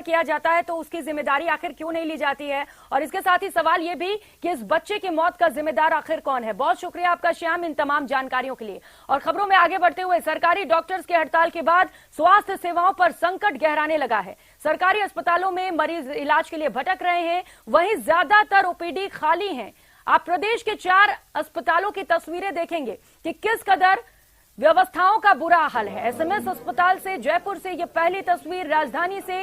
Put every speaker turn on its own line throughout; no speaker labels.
किया जाता है तो उसकी जिम्मेदारी आखिर क्यों नहीं ली जाती है। और इसके साथ ही सवाल यह भी कि इस बच्चे की मौत का जिम्मेदार आखिर कौन है। बहुत शुक्रिया आपका श्याम इन तमाम जानकारियों के लिए। और खबरों में आगे बढ़ते हुए सरकारी डॉक्टर्स की हड़ताल के बाद स्वास्थ्य सेवाओं पर संकट गहराने लगा है। सरकारी अस्पतालों में मरीज इलाज के लिए भटक रहे हैं, वहीं ज्यादातर ओपीडी खाली हैं। आप प्रदेश के 4 अस्पतालों की तस्वीरें देखेंगे कि किस कदर व्यवस्थाओं का बुरा हाल है। एसएमएस अस्पताल से जयपुर से ये पहली तस्वीर, राजधानी से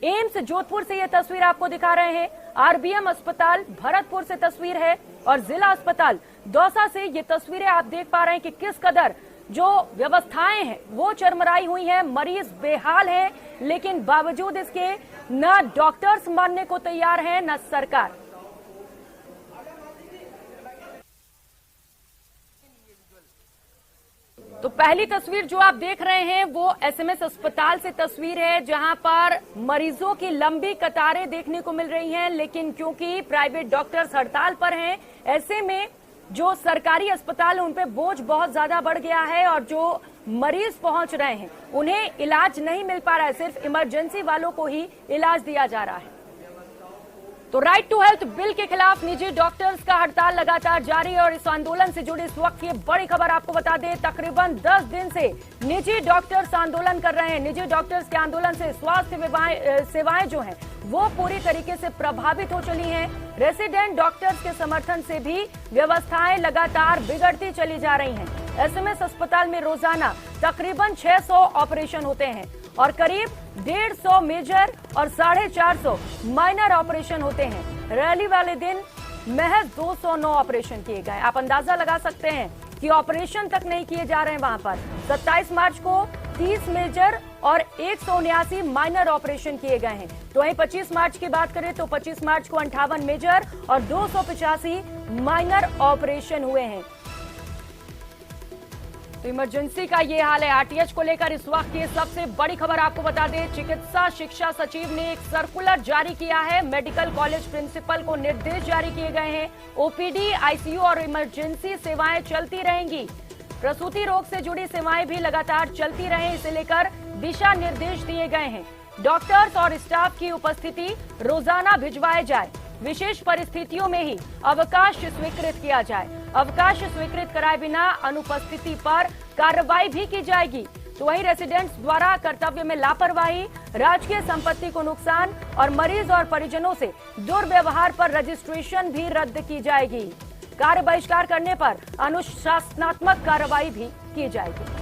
एम्स जोधपुर से ये तस्वीर आपको दिखा रहे हैं, आरबीएम अस्पताल भरतपुर से तस्वीर है और जिला अस्पताल दौसा से ये तस्वीरें आप देख पा रहे हैं कि किस कदर जो व्यवस्थाएं हैं वो चरमराई हुई हैं। मरीज बेहाल हैं, लेकिन बावजूद इसके न डॉक्टर्स मानने को तैयार हैं न सरकार। तो पहली तस्वीर जो आप देख रहे हैं वो एसएमएस अस्पताल से तस्वीर है, जहां पर मरीजों की लंबी कतारें देखने को मिल रही हैं। लेकिन क्योंकि प्राइवेट डॉक्टर्स हड़ताल पर हैं, ऐसे में जो सरकारी अस्पताल उन पे बोझ बहुत ज्यादा बढ़ गया है और जो मरीज पहुंच रहे हैं उन्हें इलाज नहीं मिल पा रहा है। सिर्फ इमरजेंसी वालों को ही इलाज दिया जा रहा है। तो राइट टू हेल्थ बिल के खिलाफ निजी डॉक्टर्स का हड़ताल लगातार जारी है और इस आंदोलन से जुड़ी इस वक्त की बड़ी खबर आपको बता दें, तकरीबन 10 दिन से निजी डॉक्टर्स आंदोलन कर रहे हैं। निजी डॉक्टर्स के आंदोलन से स्वास्थ्य सेवाएं जो हैं वो पूरी तरीके से प्रभावित हो चली हैं। रेसिडेंट डॉक्टर्स के समर्थन से भी व्यवस्थाएं लगातार बिगड़ती चली जा रही हैं। एसएमएस अस्पताल में रोजाना तकरीबन 600 ऑपरेशन होते हैं और करीब 150 मेजर और 450 माइनर ऑपरेशन होते हैं। रैली वाले दिन महज 209 ऑपरेशन किए गए। आप अंदाजा लगा सकते हैं कि ऑपरेशन तक नहीं किए जा रहे हैं वहां पर। 27 मार्च को 30 मेजर और 179 माइनर ऑपरेशन किए गए हैं। तो वहीं 25 मार्च की बात करें तो 25 मार्च को 58 मेजर और 285 माइनर ऑपरेशन हुए हैं। तो इमरजेंसी का ये हाल है। आरटीएच को लेकर इस वक्त की सबसे बड़ी खबर आपको बता दें, चिकित्सा शिक्षा सचिव ने एक सर्कुलर जारी किया है। मेडिकल कॉलेज प्रिंसिपल को निर्देश जारी किए गए हैं। ओपीडी, आईसीयू और इमरजेंसी सेवाएं चलती रहेंगी। प्रसूति रोग से जुड़ी सेवाएं भी लगातार चलती रहें, इसे लेकर दिशा निर्देश दिए गए हैं। डॉक्टर्स और स्टाफ की उपस्थिति रोजाना भिजवाए जाए। विशेष परिस्थितियों में ही अवकाश स्वीकृत किया जाए। अवकाश स्वीकृत कराए बिना अनुपस्थिति पर कार्रवाई भी की जाएगी। तो वहीं रेसिडेंट्स द्वारा कर्तव्य में लापरवाही, राजकीय संपत्ति को नुकसान और मरीज और परिजनों से दुर्व्यवहार पर रजिस्ट्रेशन भी रद्द की जाएगी। कार्य बहिष्कार करने पर अनुशासनात्मक कार्रवाई भी की जाएगी।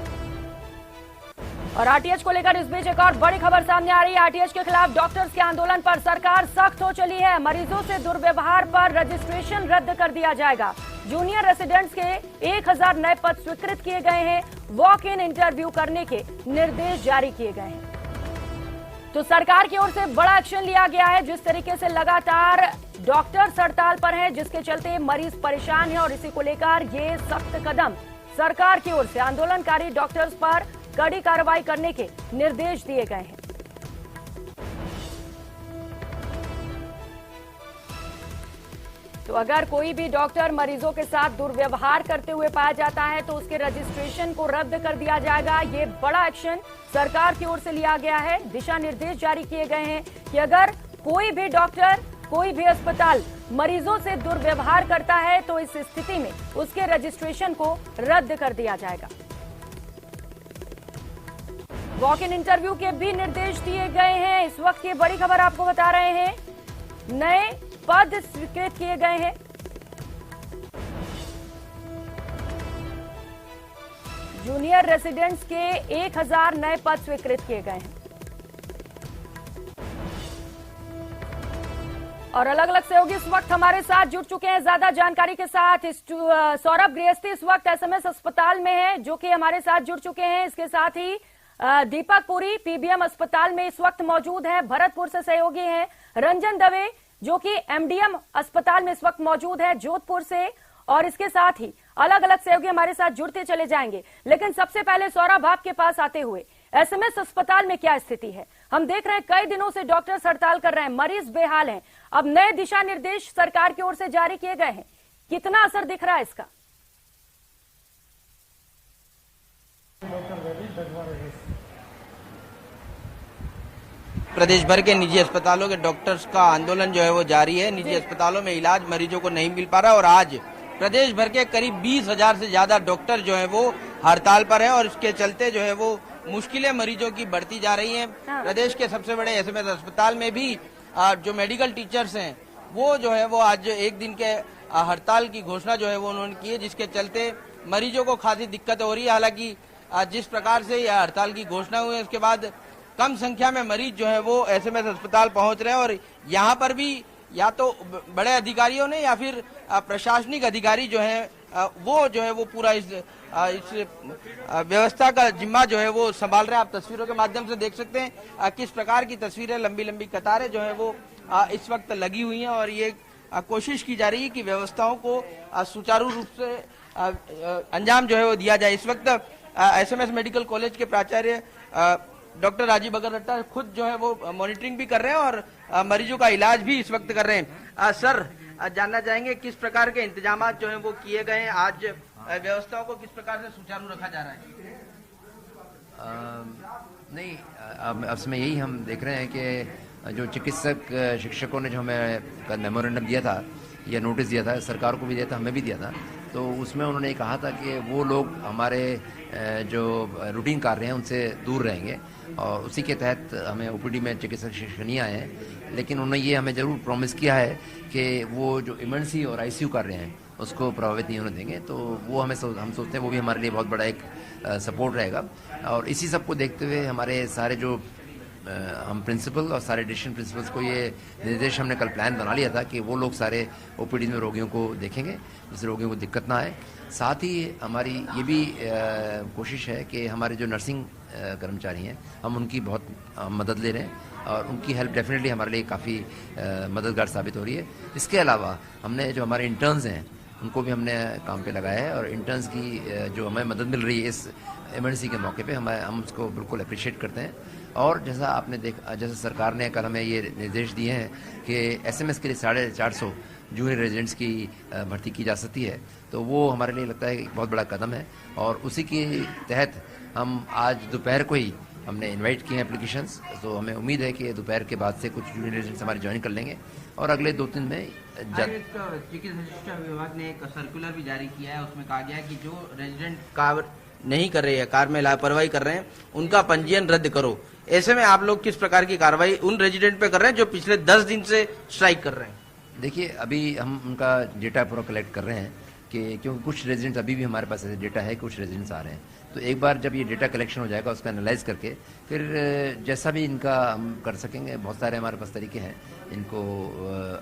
और आरटीएच को लेकर इस बीच एक और बड़ी खबर सामने आ रही है। आरटीएच के खिलाफ डॉक्टर्स के आंदोलन पर सरकार सख्त हो चली है। मरीजों से दुर्व्यवहार पर रजिस्ट्रेशन रद्द कर दिया जाएगा। जूनियर रेसिडेंट्स के 1000 नए पद स्वीकृत किए गए हैं। वॉक इन इंटरव्यू करने के निर्देश जारी किए गए हैं। तो सरकार की ओर से बड़ा एक्शन लिया गया है। जिस तरीके से लगातार डॉक्टर्स हड़ताल पर हैं, जिसके चलते मरीज परेशान है और इसी को लेकर ये सख्त कदम सरकार की ओर से आंदोलनकारी डॉक्टर्स पर कड़ी कार्रवाई करने के निर्देश दिए गए हैं। तो अगर कोई भी डॉक्टर मरीजों के साथ दुर्व्यवहार करते हुए पाया जाता है तो उसके रजिस्ट्रेशन को रद्द कर दिया जाएगा। ये बड़ा एक्शन सरकार की ओर से लिया गया है। दिशा निर्देश जारी किए गए हैं कि अगर कोई भी डॉक्टर, कोई भी अस्पताल मरीजों से दुर्व्यवहार करता है तो इस स्थिति में उसके रजिस्ट्रेशन को रद्द कर दिया जाएगा। वॉक इन इंटरव्यू के भी निर्देश दिए गए हैं। इस वक्त ये बड़ी खबर आपको बता रहे हैं, नए पद स्वीकृत किए गए हैं। जूनियर रेसिडेंट्स के 1000 नए पद स्वीकृत किए गए हैं। और अलग अलग सहयोगी इस वक्त हमारे साथ जुड़ चुके हैं ज्यादा जानकारी के साथ। सौरभ गृहस्थी इस वक्त एसएमएस अस्पताल में है, जो कि हमारे साथ जुड़ चुके हैं। इसके साथ ही दीपक पुरी पीबीएम अस्पताल में इस वक्त मौजूद है, भरतपुर से सहयोगी हैं। रंजन दवे जो कि एमडीएम अस्पताल में इस वक्त मौजूद है, जोधपुर से। और इसके साथ ही अलग अलग सहयोगी हमारे साथ जुड़ते चले जाएंगे। लेकिन सबसे पहले सौरभ, आपके पास आते हुए एसएमएस अस्पताल में क्या स्थिति है? हम देख रहे हैं कई दिनों से डॉक्टर्स हड़ताल कर रहे हैं, मरीज बेहाल हैं। अब नए दिशा निर्देश सरकार की ओर से जारी किए गए हैं, कितना असर दिख रहा है इसका?
प्रदेश भर के निजी अस्पतालों के डॉक्टर्स का आंदोलन जो है वो जारी है। निजी अस्पतालों में इलाज मरीजों को नहीं मिल पा रहा और आज प्रदेश भर के करीब 20,000 से ज्यादा डॉक्टर जो है वो हड़ताल पर है और इसके चलते जो है वो मुश्किलें मरीजों की बढ़ती जा रही हैं। प्रदेश के सबसे बड़े एसएमएस अस्पताल में भी जो मेडिकल टीचर्स हैं वो जो है वो आज एक दिन के हड़ताल की घोषणा जो है वो उन्होंने की है, जिसके चलते मरीजों को खासी दिक्कत हो रही है। हालांकि जिस प्रकार से यह हड़ताल की घोषणा हुई है उसके बाद कम संख्या में मरीज जो है वो एसएमएस अस्पताल पहुंच रहे हैं और यहाँ पर भी या तो बड़े अधिकारियों ने या फिर प्रशासनिक अधिकारी जो है वो जो है वो पूरा इस व्यवस्था का जिम्मा जो है वो संभाल रहे हैं। आप तस्वीरों के माध्यम से देख सकते हैं किस प्रकार की तस्वीरें, लंबी लंबी कतारें जो है वो इस वक्त लगी हुई हैं और ये कोशिश की जा रही है कि व्यवस्थाओं को सुचारू रूप से अंजाम जो है वो दिया जाए। इस वक्त एसएमएस मेडिकल कॉलेज के प्राचार्य डॉक्टर राजीव बगरट्टा खुद जो है वो मॉनिटरिंग भी कर रहे हैं और मरीजों का इलाज भी इस वक्त कर रहे हैं। सर, जानना चाहेंगे किस प्रकार के इंतजाम जो है वो किए गए हैं, आज व्यवस्थाओं को किस प्रकार से सुचारू रखा जा रहा है?
नहीं, अब इसमें यही हम देख रहे हैं कि जो चिकित्सक शिक्षकों ने जो हमें कल मेमोरेंडम दिया था या नोटिस दिया था, सरकार को भी दिया था, हमें भी दिया था, तो उसमें उन्होंने कहा था कि वो लोग हमारे जो रूटीन कार्य हैं उनसे दूर रहेंगे और उसी के तहत हमें ओपीडी में चिकित्सक शिक्षक नहीं आए हैं। लेकिन उन्होंने ये हमें ज़रूर प्रॉमिस किया है कि वो जो इमरजेंसी और आईसीयू कार्य हैं उसको प्रभावित नहीं होने देंगे। तो वो हम सोचते हैं वो भी हमारे लिए बहुत बड़ा एक सपोर्ट रहेगा। और इसी सब को देखते हुए हमारे सारे जो हम प्रिंसिपल और सारे डिस्ट्रिक्ट प्रिंसिपल्स को ये निर्देश हमने कल प्लान बना लिया था कि वो लोग सारे ओपीडी में रोगियों को देखेंगे जिससे रोगियों को दिक्कत ना आए। साथ ही हमारी ये भी कोशिश है कि हमारे जो नर्सिंग कर्मचारी हैं हम उनकी बहुत मदद ले रहे हैं और उनकी हेल्प डेफिनेटली हमारे लिए काफ़ी मददगार साबित हो रही है। इसके अलावा हमने जो हमारे इंटर्न्स हैं उनको भी हमने काम पे लगाया है और इंटर्न्स की जो हमें मदद मिल रही है इस इमरजेंसी के मौके पे हम उसको बिल्कुल अप्रिशिएट करते हैं। और जैसा आपने जैसा सरकार ने कल हमें ये निर्देश दिए हैं कि एसएमएस के लिए 450 जूनियर रेजिडेंट्स की भर्ती की जा सकती है, तो वो हमारे लिए लगता है एक बहुत बड़ा कदम है और उसी के तहत हम आज दोपहर को ही हमने इनवाइट किए हैं एप्लीकेशंस। तो हमें उम्मीद है कि दोपहर के बाद से कुछ जूनियर रेजिडेंट्स हमारे ज्वाइन कर लेंगे और अगले 2-3 में
चिकित्सा शिक्षा विभाग ने एक सर्कुलर भी जारी किया है, उसमें कहा गया है कि जो रेजिडेंट कार नहीं कर रहे हैं, कार में लापरवाही कर रहे हैं, उनका पंजीयन रद्द करो। ऐसे में आप लोग किस प्रकार की कार्रवाई उन रेजिडेंट पे कर रहे हैं जो पिछले 10 दिन से स्ट्राइक कर रहे हैं?
देखिए, अभी हम उनका डेटा पूरा कलेक्ट कर रहे हैं कि क्योंकि कुछ रेजिडेंट्स अभी भी हमारे पास ऐसे डेटा है, कुछ रेजिडेंट्स आ रहे हैं, तो एक बार जब ये डेटा कलेक्शन हो जाएगा उसका एनालाइज करके फिर जैसा भी इनका हम कर सकेंगे, बहुत सारे हमारे पास तरीके हैं इनको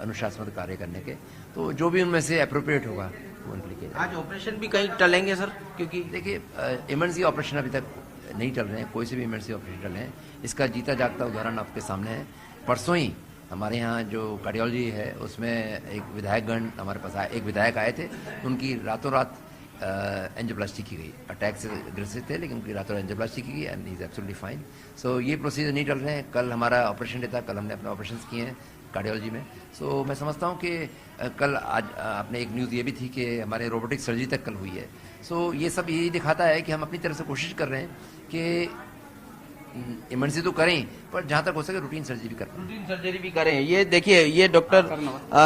अनुशासनात्मक कार्य करने के, तो जो भी उनमें से अप्रोप्रिएट होगा वो उनके लिए।
आज ऑपरेशन भी कहीं टलेंगे सर? क्योंकि
देखिए, इमरजेंसी ऑपरेशन अभी तक नहीं चल रहे हैं, कोई से भी इमरजेंसी ऑपरेशन चल रहे हैं, इसका जीता जागता उदाहरण आपके सामने है। परसों ही हमारे यहाँ जो कार्डियोलॉजी है उसमें एक विधायकगण हमारे पास आए, एक विधायक आए थे, उनकी रातों रात एंजियोप्लास्टी की गई। अटैक से ग्रसित थे लेकिन उनकी रातों रात एंजियोप्लास्टी की गई and he is absolutely fine. So ये प्रोसीजर नहीं चल रहे हैं। कल हमारा ऑपरेशन डे था, कल हमने अपने ऑपरेशन किए हैं कार्डियोलॉजी में। सो मैं समझता हूँ कि कल आज आपने एक न्यूज़ ये भी थी कि हमारे रोबोटिक सर्जरी तक कल हुई है। सो ये सब यही दिखाता है कि हम अपनी तरफ से कोशिश कर रहे हैं कि इमरजेंसी तो करें पर जहां तक हो सके रूटीन सर्जरी भी करें। ये देखिए, ये डॉक्टर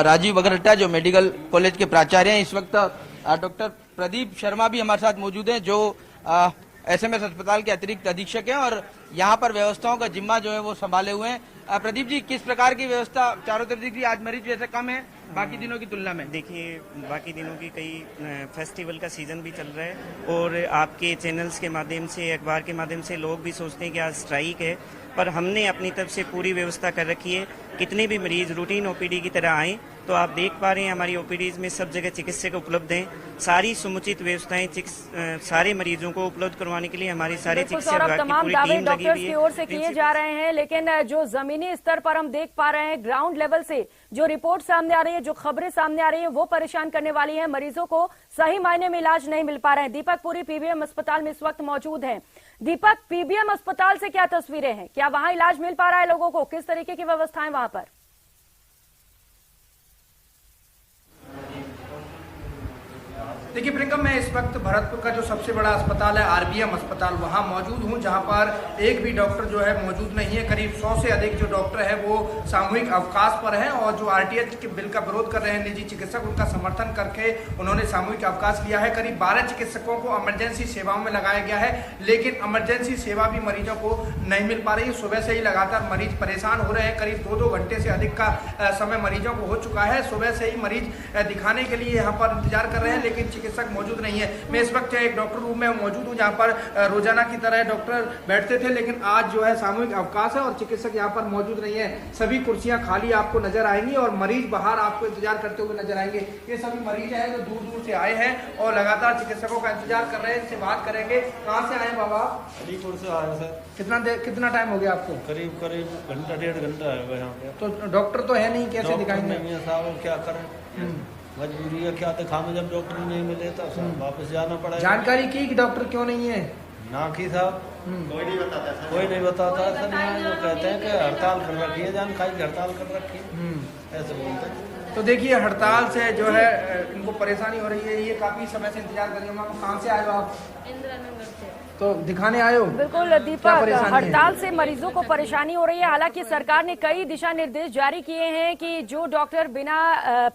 राजीव बगरट्टा जो मेडिकल कॉलेज के प्राचार्य हैं, इस वक्त डॉक्टर प्रदीप शर्मा भी हमारे साथ मौजूद हैं जो एसएमएस अस्पताल के अतिरिक्त अधीक्षक हैं और यहाँ पर व्यवस्थाओं का जिम्मा जो है वो संभाले हुए हैं। प्रदीप जी, किस प्रकार की व्यवस्था चारों तरफ दिख रही है? आज मरीज वैसे कम है बाकी दिनों की तुलना में?
देखिए, बाकी दिनों की कई फेस्टिवल का सीजन भी चल रहा है और आपके चैनल्स के माध्यम से, अखबार के माध्यम से लोग भी सोचते हैं कि आज स्ट्राइक है, पर हमने अपनी तरफ से पूरी व्यवस्था कर रखी है। कितने भी मरीज रूटीन ओपीडी की तरह आए तो आप देख पा रहे हैं हमारी ओपीडीज में सब जगह चिकित्सक उपलब्ध हैं। सारी समुचित व्यवस्थाएं सारे मरीजों को उपलब्ध करवाने के लिए हमारी सारी चिकित्सा विभाग की पूरी टीम लगी हुई है।
की ओर से किए जा रहे हैं, लेकिन जो जमीनी स्तर पर हम देख पा रहे हैं, ग्राउंड लेवल से जो रिपोर्ट सामने आ रही है, जो खबरें सामने आ रही है, वो परेशान करने वाली है। मरीजों को सही मायने में इलाज नहीं मिल पा रहे हैं। दीपक पुरी पीबीएम अस्पताल में इस वक्त मौजूद है। दीपक, पीबीएम अस्पताल से क्या तस्वीरें हैं? क्या वहां इलाज मिल पा रहा है लोगों को? किस तरीके की व्यवस्थाएं वहां पर?
देखिए प्रियंका, मैं इस वक्त भरतपुर का जो सबसे बड़ा अस्पताल है आरबीएम अस्पताल, वहां मौजूद हूं, जहां पर एक भी डॉक्टर जो है मौजूद नहीं है। करीब 100 से अधिक जो डॉक्टर है वो सामूहिक अवकाश पर हैं और जो आरटीएच के बिल का विरोध कर रहे हैं निजी चिकित्सक, उनका समर्थन करके उन्होंने सामूहिक अवकाश लिया है। करीब 12 चिकित्सकों को इमरजेंसी सेवाओं में लगाया गया है, लेकिन इमरजेंसी सेवा भी मरीजों को नहीं मिल पा रही है। सुबह से ही लगातार मरीज परेशान हो रहे हैं। करीब 2-2 घंटे से अधिक का समय मरीजों को हो चुका है। सुबह से ही मरीज दिखाने के लिए यहाँ पर इंतजार कर रहे हैं, लेकिन चिकित्सक मौजूद नहीं है। मैं इस वक्त एक डॉक्टर रूम में मौजूद हूँ, जहाँ पर रोजाना की तरह डॉक्टर बैठते थे, लेकिन आज जो है सामूहिक अवकाश है और चिकित्सक यहाँ पर मौजूद नहीं है। सभी कुर्सियां खाली आपको नजर आएंगी और मरीज बाहर आपको इंतजार करते हुए नजर आएंगे। ये सभी मरीज हैं जो दूर दूर से आए हैं और लगातार चिकित्सकों का इंतजार कर रहे हैं। इनसे बात करेंगे। कहाँ से आए बाबा?
अलीपुर से आए सर।
कितना टाइम हो गया आपको?
करीब घंटा 1.5 घंटा है यहाँ पे।
तो डॉक्टर तो है नहीं, कैसे दिखाएंगे?
नहीं है साहब, क्या करें, मजबूरी है, क्या दिखाने जब डॉक्टर नहीं मिले तो वापस जाना पड़ा।
जानकारी की कि डॉक्टर क्यों नहीं है?
ना की साहब, कोई नहीं बताता सर। यहाँ जो कहते हैं कि हड़ताल कर रखी है, जानकारी की हड़ताल कर रखी है, ऐसे बोलते हैं।
तो देखिए हड़ताल से जो है इनको परेशानी हो रही है। ये काफी समय से इंतजार कर रही है। कहाँ से आए हो आप?
इंदिरानगर से।
तो दिखाने आए हो?
बिल्कुल दीपक, हड़ताल से मरीजों को परेशानी हो रही है। हालांकि सरकार ने कई दिशा निर्देश जारी किए हैं कि जो डॉक्टर बिना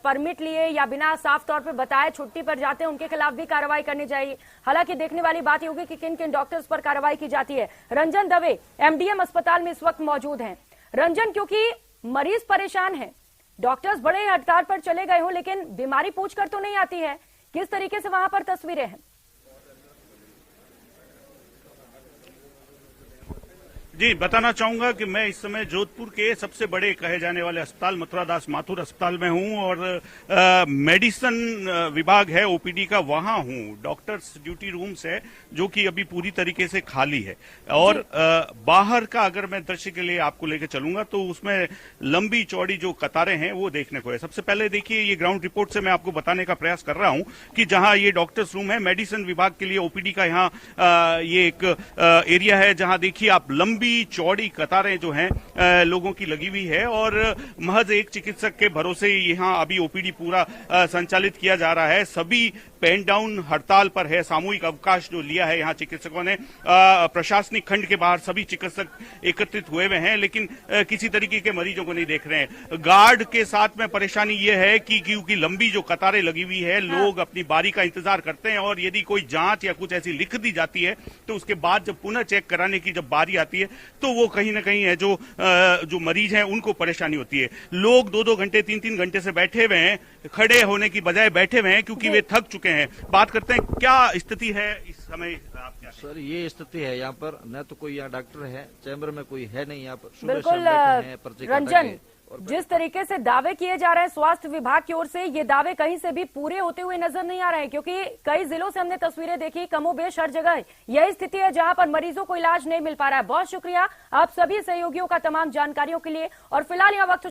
परमिट लिए या बिना साफ तौर पे बताए छुट्टी पर जाते हैं, उनके खिलाफ भी कार्रवाई करनी चाहिए। हालांकि देखने वाली बात ये होगी कि किन किन डॉक्टर्स पर कार्रवाई की जाती है। रंजन दवे एमडीएम अस्पताल में इस वक्त मौजूद हैं। रंजन, क्योंकि मरीज परेशान है, डॉक्टर्स बड़े हड़ताल पर चले गए हों, लेकिन बीमारी पूछकर तो नहीं आती है, किस तरीके से वहां पर तस्वीरें हैं?
जी, बताना चाहूंगा कि मैं इस समय जोधपुर के सबसे बड़े कहे जाने वाले अस्पताल मथुरा दास माथुर अस्पताल में हूं और मेडिसिन विभाग है ओपीडी का, वहां हूं। डॉक्टर्स ड्यूटी रूम्स है जो कि अभी पूरी तरीके से खाली है और बाहर का अगर मैं दृश्य के लिए आपको लेकर चलूंगा तो उसमें लंबी चौड़ी जो कतारें हैं वो देखने को है। सबसे पहले देखिए, ये ग्राउंड रिपोर्ट से मैं आपको बताने का प्रयास कर रहा हूं कि जहां ये डॉक्टर्स रूम है, मेडिसिन विभाग के लिए ओपीडी का यहाँ ये एक एरिया है, जहां देखिए आप लंबी चौड़ी कतारें जो हैं लोगों की लगी हुई है और महज एक चिकित्सक के भरोसे यहां अभी ओपीडी पूरा संचालित किया जा रहा है। सभी पेन डाउन हड़ताल पर है, सामूहिक अवकाश जो लिया है यहाँ चिकित्सकों ने। प्रशासनिक खंड के बाहर सभी चिकित्सक एकत्रित हुए हुए हैं, लेकिन किसी तरीके के मरीजों को नहीं देख रहे हैं। गार्ड के साथ में परेशानी ये है कि क्योंकि लंबी जो कतारें लगी हुई है, लोग अपनी बारी का इंतजार करते हैं और यदि कोई जांच या कुछ ऐसी लिख दी जाती है तो उसके बाद जब पुनः चेक कराने की जब बारी आती है तो वो कहीं ना कहीं है जो मरीज हैं उनको परेशानी होती है। लोग 2-2 घंटे 3-3 घंटे से बैठे हुए हैं, खड़े होने की बजाय बैठे हुए हैं क्योंकि वे थक चुके हैं। बात करते हैं क्या स्थिति है इस समय। आप क्या
सर, ये स्थिति है यहाँ पर, न तो कोई यहाँ डॉक्टर है, चैम्बर में कोई है नहीं यहाँ पर। सुबह
बिल्कुल
से हम बैठे हैं, पर्चे
रंजन,
और
जिस तरीके से दावे किए जा रहे हैं स्वास्थ्य विभाग की ओर से, ये दावे कहीं से भी पूरे होते हुए नजर नहीं आ रहे हैं, क्योंकि कई जिलों से हमने तस्वीरें देखी, कमोबेश हर जगह यही स्थिति है जहां पर मरीजों को इलाज नहीं मिल पा रहा है। बहुत शुक्रिया आप सभी सहयोगियों का तमाम जानकारियों के लिए। और फिलहाल यह वक्त